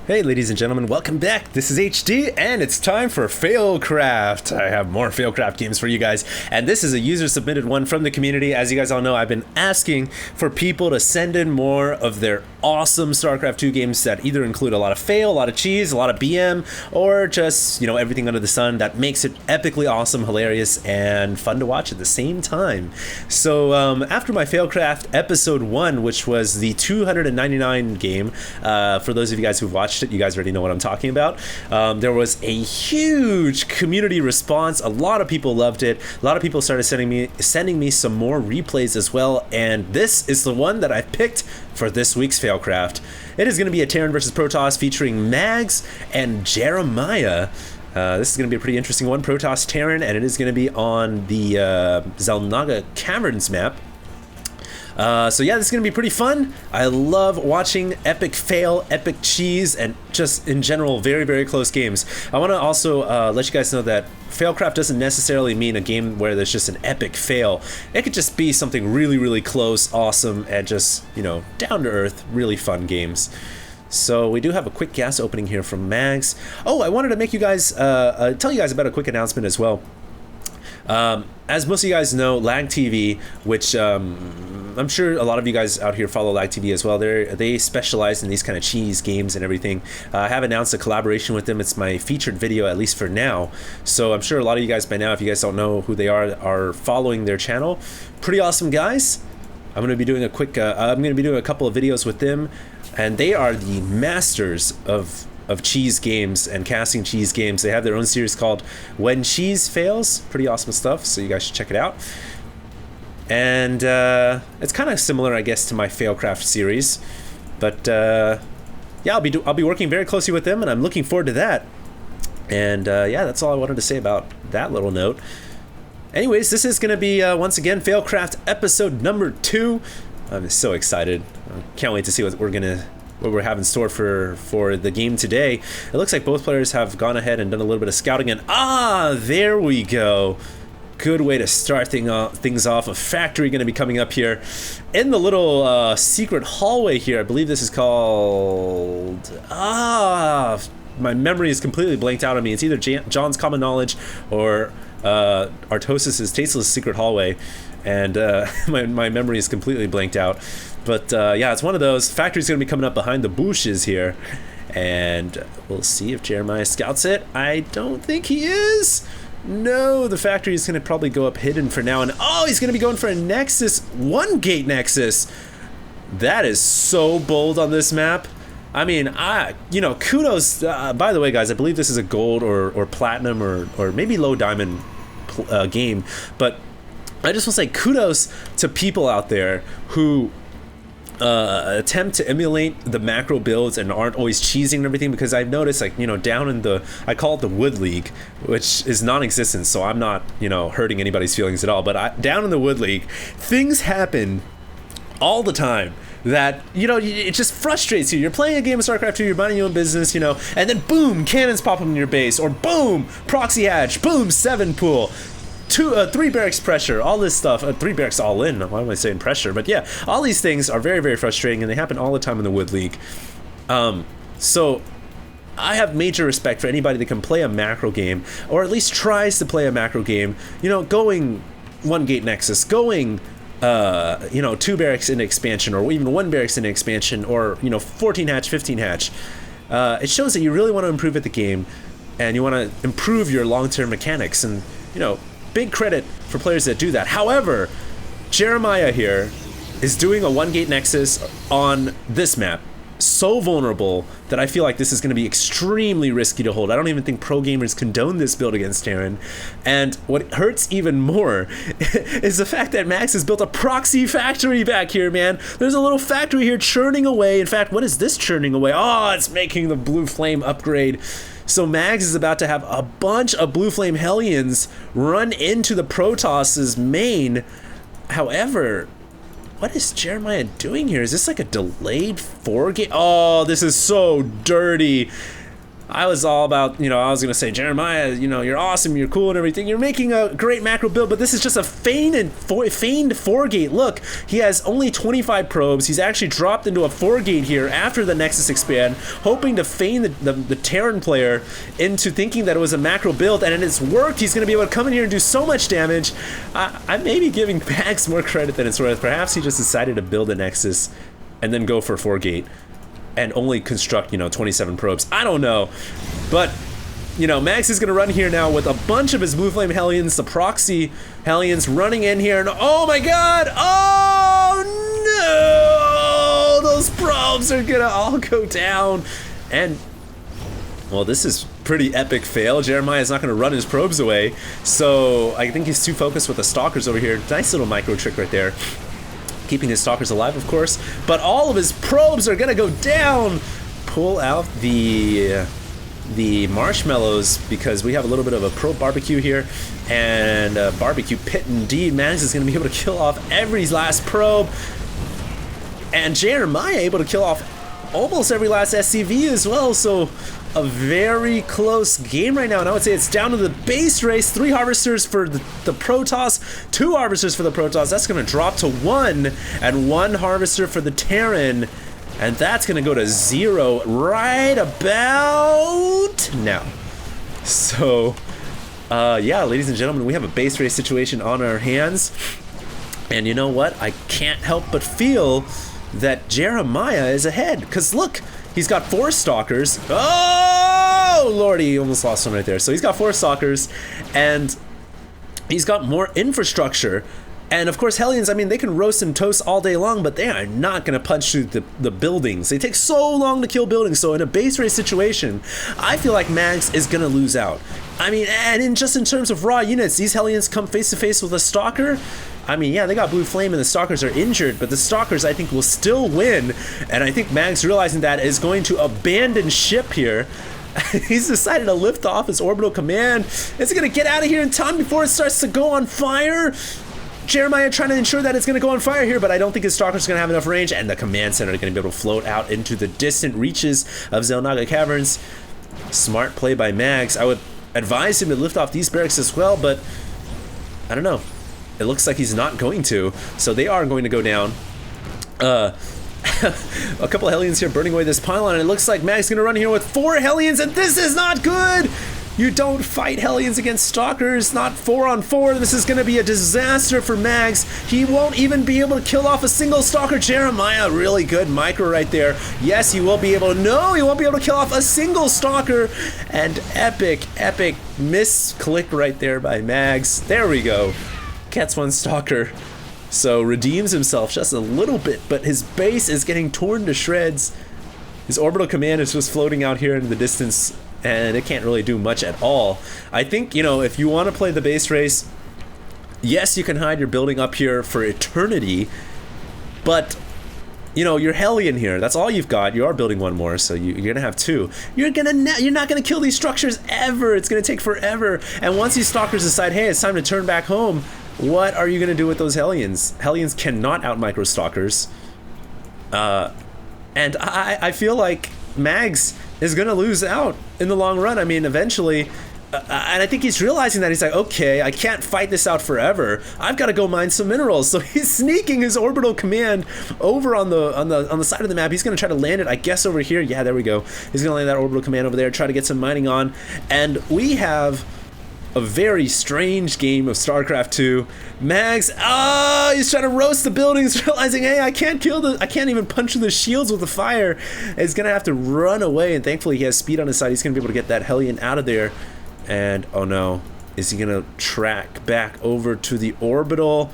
Hey ladies and gentlemen, welcome back. This is HD and it's time for FailCraft. I have more FailCraft games for you guys, and this is a user submitted one from the community. As you guys all know, I've been asking for people to send in more of their awesome StarCraft 2 games that either include a lot of fail, a lot of cheese, a lot of BM, or just, you know, everything under the sun that makes it epically awesome, hilarious, and fun to watch at the same time. So after my FailCraft episode 1, which was the 299 game, for those of you guys who've watched it, you guys already know what I'm talking about. There was a huge community response. A lot of people loved it. A lot of people started sending me some more replays as well, and this is the one that I picked for this week's FailCraft. It is going to be a Terran versus Protoss featuring Mags and Jeremiah. This is going to be a pretty interesting one, Protoss Terran, and it is going to be on the Zelnaga Caverns map. So yeah, this is going to be pretty fun. I love watching epic fail, epic cheese, and just in general, very, very close games. I want to also let you guys know that FailCraft doesn't necessarily mean a game where there's just an epic fail. It could just be something really, really close, awesome, and just, you know, down to earth, really fun games. So we do have a quick gas opening here from Mags. Oh, I wanted to make you guys, tell you guys about a quick announcement as well. As most of you guys know, Lag TV, which I'm sure a lot of you guys out here follow Lag TV as well. They specialize in these kind of cheese games and everything. I have announced a collaboration with them. It's my featured video, at least for now. So I'm sure a lot of you guys by now, if you guys don't know who they are following their channel. Pretty awesome guys. I'm going to be doing a quick. I'm going to be doing a couple of videos with them, and they are the masters of cheese games and casting cheese games. They have their own series called When Cheese Fails. Pretty awesome stuff, so you guys should check it out. And it's kind of similar, I guess, to my FailCraft series, but yeah, I'll be working very closely with them, and I'm looking forward to that. And yeah, that's all I wanted to say about that little note. Anyways, this is going to be once again FailCraft episode number 2. I'm so excited. Can't wait to see what we're having stored for the game today. It looks like both players have gone ahead and done a little bit of scouting, and there we go. Good way to start things off. A factory going to be coming up here in the little secret hallway here. I believe this is called... my memory is completely blanked out on me. It's either John's Common Knowledge or Artosis' Tasteless Secret Hallway, and my memory is completely blanked out. But yeah, it's one of those. Factory's going to be coming up behind the bushes here, and we'll see if Jeremiah scouts it. I don't think he is. No, the factory is going to probably go up hidden for now, and he's going to be going for a Nexus, 1-gate Nexus. That is so bold on this map. I mean, kudos. By the way, guys, I believe this is a gold or platinum or maybe low diamond game, but I just want to say kudos to people out there who attempt to emulate the macro builds and aren't always cheesing and everything, because I've noticed, like, you know, down in I call it the Wood League, which is non-existent, so I'm not, you know, hurting anybody's feelings at all, but down in the Wood League, things happen all the time that, you know, it just frustrates you. You're playing a game of StarCraft 2, you're minding your own business, you know, and then boom, cannons pop up in your base, or boom, proxy hatch, boom, 7 pool, 3 barracks pressure, all this stuff. 3 barracks all in. Why am I saying pressure? But yeah, all these things are very, very frustrating, and they happen all the time in the Wood League. So I have major respect for anybody that can play a macro game, or at least tries to play a macro game. You know, going 1-gate Nexus, going 2 barracks into expansion, or even 1 barracks into expansion, or, you know, 14 hatch, 15 hatch. It shows that you really want to improve at the game, and you want to improve your long-term mechanics, and, you know, big credit for players that do that. However, Jeremiah here is doing a 1-gate Nexus on this map, so vulnerable that I feel like this is going to be extremely risky to hold. I don't even think pro gamers condone this build against Terran. And what hurts even more is the fact that Max has built a proxy factory back here, man. There's a little factory here churning away. In fact, what is this churning away? It's making the Blue Flame upgrade. So Mags is about to have a bunch of Blue Flame Hellions run into the Protoss's main. However, what is Jeremiah doing here? Is this like a delayed 4-gate? This is so dirty. I was all about, you know, I was gonna say, Jeremiah, you know, you're awesome, you're cool and everything, you're making a great macro build, but this is just a feigned 4-gate. Look, he has only 25 probes. He's actually dropped into a 4-gate here after the Nexus expand, hoping to feign the Terran player into thinking that it was a macro build, and it's worked. He's gonna be able to come in here and do so much damage. I may be giving Max more credit than it's worth. Perhaps he just decided to build a Nexus and then go for 4-gate. And only construct, you know, 27 probes. I don't know. But, you know, Max is going to run here now with a bunch of his Blue Flame Hellions, the proxy Hellions running in here. And oh my god! Oh no! Those probes are going to all go down. And, well, this is pretty epic fail. Jeremiah's not going to run his probes away. So I think he's too focused with the Stalkers over here. Nice little micro trick right there. Keeping his Stalkers alive, of course, but all of his probes are gonna go down. Pull out the marshmallows because we have a little bit of a probe barbecue here, and a barbecue pit indeed. Max is gonna be able to kill off every last probe, and Jeremiah able to kill off almost every last SCV as well. So a very close game right now, and I would say it's down to the base race. 3 harvesters for the Protoss, 2 harvesters for the Protoss. That's going to drop to 1, and 1 harvester for the Terran, and that's going to go to 0 right about now. So, yeah, ladies and gentlemen, we have a base race situation on our hands, and you know what? I can't help but feel that Jeremiah is ahead, because look, he's got 4 Stalkers. Oh, lordy, he almost lost one right there. So he's got 4 Stalkers, and he's got more infrastructure. And of course, Hellions, I mean, they can roast and toast all day long, but they are not going to punch through the buildings. They take so long to kill buildings. So in a base race situation, I feel like Mags is going to lose out. I mean, and just in terms of raw units, these Hellions come face to face with a Stalker. I mean, yeah, they got Blue Flame and the Stalkers are injured, but the Stalkers, I think, will still win. And I think Mags, realizing that, is going to abandon ship here. He's decided to lift off his orbital command. Is he going to get out of here in time before it starts to go on fire? Jeremiah trying to ensure that it's going to go on fire here, but I don't think his Stalker's going to have enough range, and the command center is going to be able to float out into the distant reaches of Xel'Naga Caverns. Smart play by Mags. I would advise him to lift off these barracks as well, but I don't know. It looks like he's not going to, so they are going to go down. A couple of Hellions here burning away this pylon, and it looks like Mag's going to run here with 4 Hellions, and this is not good! You don't fight Hellions against Stalkers, not 4-on-4. This is going to be a disaster for Mags. He won't even be able to kill off a single Stalker. Jeremiah, really good micro right there. Yes, he will be able to. No, he won't be able to kill off a single Stalker. And epic misclick right there by Mags. There we go. Gets 1 Stalker. So redeems himself just a little bit, but his base is getting torn to shreds. His orbital command is just floating out here in the distance, and it can't really do much at all. I think, you know, if you want to play the base race, yes, you can hide your building up here for eternity, but, you know, you're Hellion here. That's all you've got. You are building 1 more, so you're going to have 2. You're not going to kill these structures ever. It's going to take forever. And once these Stalkers decide, hey, it's time to turn back home, what are you going to do with those Hellions? Hellions cannot out-micro Stalkers. And I feel like Mags is going to lose out in the long run. I mean, eventually, and I think he's realizing that. He's like, okay, I can't fight this out forever. I've got to go mine some minerals. So he's sneaking his orbital command over on the side of the map. He's going to try to land it, I guess, over here. Yeah, there we go. He's going to land that orbital command over there, try to get some mining on. And we have a very strange game of StarCraft 2. Mags, he's trying to roast the buildings, realizing, hey, I can't even punch through the shields with the fire. He's gonna have to run away, and thankfully he has speed on his side. He's gonna be able to get that Hellion out of there. And oh no, is he gonna track back over to the orbital?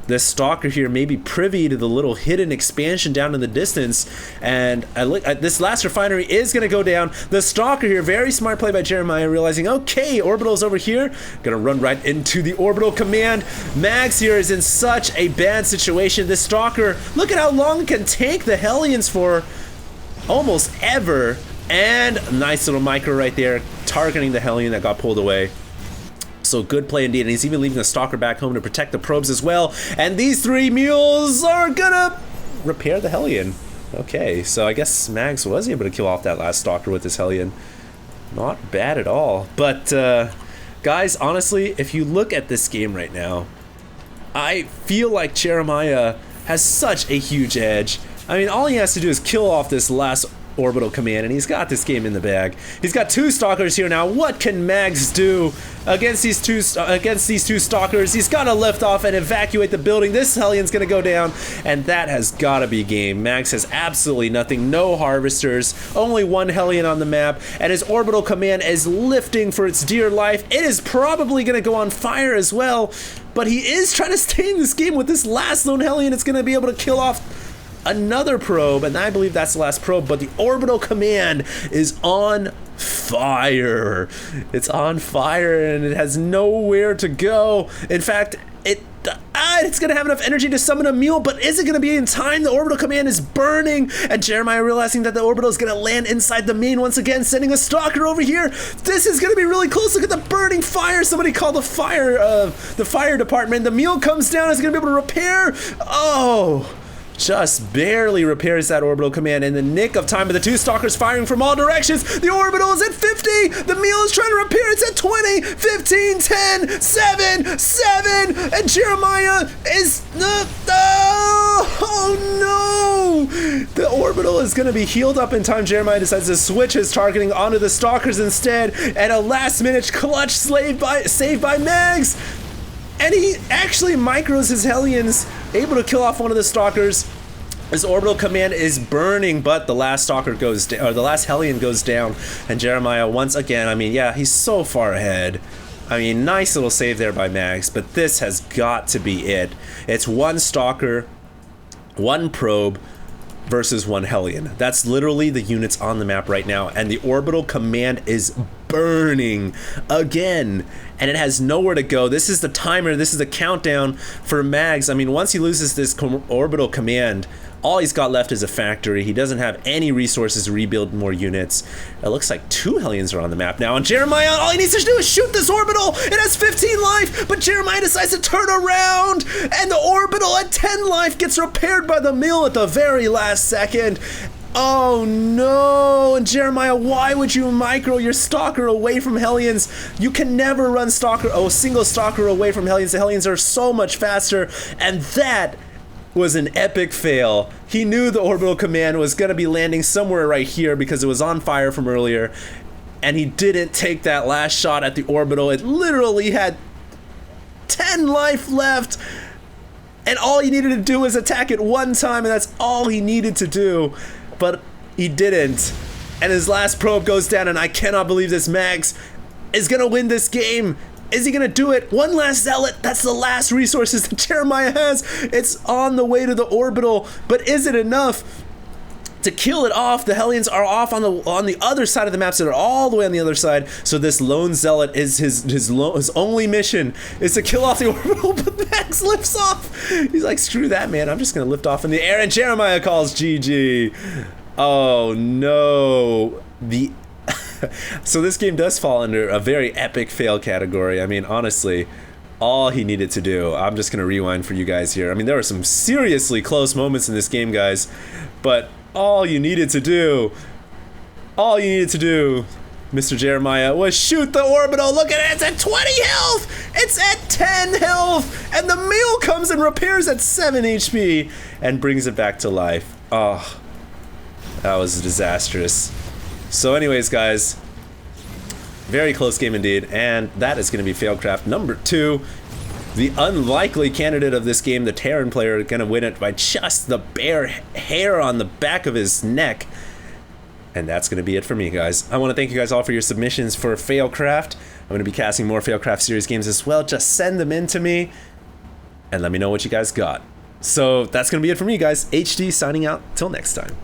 This Stalker here may be privy to the little hidden expansion down in the distance, and this last refinery is going to go down. The Stalker here, very smart play by Jeremiah, realizing, okay, orbital's over here, gonna run right into the orbital command. Mags here is in such a bad situation. This Stalker, look at how long it can take the Hellions for, almost ever. And nice little micro right there, targeting the Hellion that got pulled away. So good play indeed, and he's even leaving the Stalker back home to protect the probes as well. And these 3 mules are gonna repair the Hellion. Okay, so I guess Mags was able to kill off that last Stalker with his Hellion. Not bad at all. But, guys, honestly, if you look at this game right now, I feel like Jeremiah has such a huge edge. I mean, all he has to do is kill off this last orbital command, and he's got this game in the bag. He's got 2 stalkers here now. What can Mags do against these two stalkers? He's got to lift off and evacuate the building. This Hellion's gonna go down, and that has got to be game. Mags has absolutely nothing. No harvesters. Only 1 Hellion on the map, and his orbital command is lifting for its dear life. It is probably gonna go on fire as well, but he is trying to stay in this game with this last lone Hellion. It's gonna be able to kill off another probe, and I believe that's the last probe, but the orbital command is on fire. It's on fire, and it has nowhere to go. In fact, it's gonna have enough energy to summon a mule, but is it gonna be in time? The orbital command is burning, and Jeremiah realizing that the orbital is gonna land inside the main once again, sending a stalker over here. This is gonna be really close. Look at the burning fire. Somebody call the fire department. The mule comes down. Is gonna be able to repair. Oh, just barely repairs that orbital command in the nick of time, but the 2 stalkers firing from all directions. The orbital is at 50. The mule is trying to repair. It's at 20, 15, 10, 7, and Jeremiah is oh no! The orbital is going to be healed up in time. Jeremiah decides to switch his targeting onto the stalkers instead, and a last-minute clutch saved by Mags. And he actually micros his Hellions, able to kill off one of the stalkers. His orbital command is burning, but the last stalker goes down, or the last Hellion goes down, and Jeremiah once again, I mean, yeah, he's so far ahead. I mean, nice little save there by Mags, but this has got to be it. It's 1 stalker, 1 probe, versus 1 Hellion. That's literally the units on the map right now, and the orbital command is burning again, and it has nowhere to go. This is the timer. This is the countdown for Mags. I mean, once he loses this orbital command, all he's got left is a factory. He doesn't have any resources to rebuild more units. It looks like 2 Hellions are on the map now, and Jeremiah, all he needs to do is shoot this orbital. It has 15 life, but Jeremiah decides to turn around, and the orbital at 10 life gets repaired by the mill at the very last second. Oh no! And Jeremiah, why would you micro your stalker away from Hellions? You can never run single stalker away from Hellions. The Hellions are so much faster, and that was an epic fail. He knew the orbital command was going to be landing somewhere right here because it was on fire from earlier, and he didn't take that last shot at the orbital. It literally had 10 life left, and all he needed to do was attack it 1 time, and that's all he needed to do. But he didn't, and his last probe goes down, and I cannot believe this. Mags is gonna win this game. Is he gonna do it? 1 last zealot. That's the last resources that Jeremiah has. It's on the way to the orbital, but is it enough to kill it off? The Hellions are off on the other side of the map, so they're all the way on the other side. So this lone zealot is his only mission is to kill off the orbital, but Max lifts off. He's like, screw that, man. I'm just gonna lift off in the air, and Jeremiah calls GG. Oh no. So this game does fall under a very epic fail category. I mean, honestly, all he needed to do, I'm just gonna rewind for you guys here. I mean, there were some seriously close moments in this game, guys, but all you needed to do, Mr. Jeremiah, was shoot the orbital. Look at it, it's at 20 health! It's at 10 health! And the mule comes and repairs at 7 HP and brings it back to life. Oh, that was disastrous. So anyways, guys, very close game indeed, and that is going to be FailCraft number 2. The unlikely candidate of this game, the Terran player, going to win it by just the bare hair on the back of his neck. And that's going to be it for me, guys. I want to thank you guys all for your submissions for FailCraft. I'm going to be casting more FailCraft series games as well. Just send them in to me and let me know what you guys got. So that's going to be it for me, guys. HD signing out. Till next time.